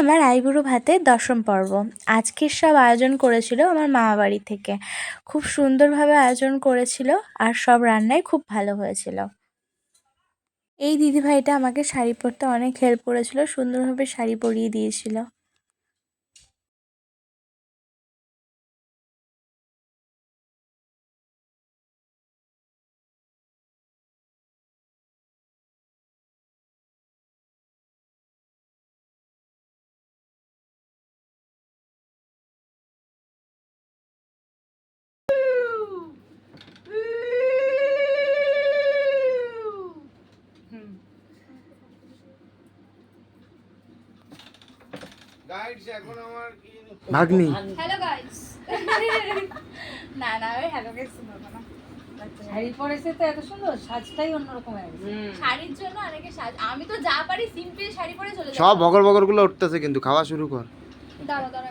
আমার আইবুড়ো ভাতের দশম পর্ব। আজকের সব আয়োজন করেছিল আমার মামা বাড়ি থেকে। খুব সুন্দরভাবে আয়োজন করেছিল আর সব রান্নাই খুব ভালো হয়েছিল। এই দিদিভাইটা আমাকে শাড়ি পরতে অনেক হেল্প করেছিল, সুন্দরভাবে শাড়ি পরিয়ে দিয়েছিল। ভাগ্নি হ্যালো গাইস। না না ওই হ্যালো গাইস বলবো না। শাড়ি পরেছে তো এত সুন্দর, সাজটাই অন্যরকম হয়ে গেছে। শাড়ির জন্য অনেকে সাজ, আমি তো যা পারি সিম্পল শাড়ি পরে চলে যাই। সব বগর বগর গুলো উঠতেছে, কিন্তু খাওয়া শুরু কর। দাঁড়া দাঁড়া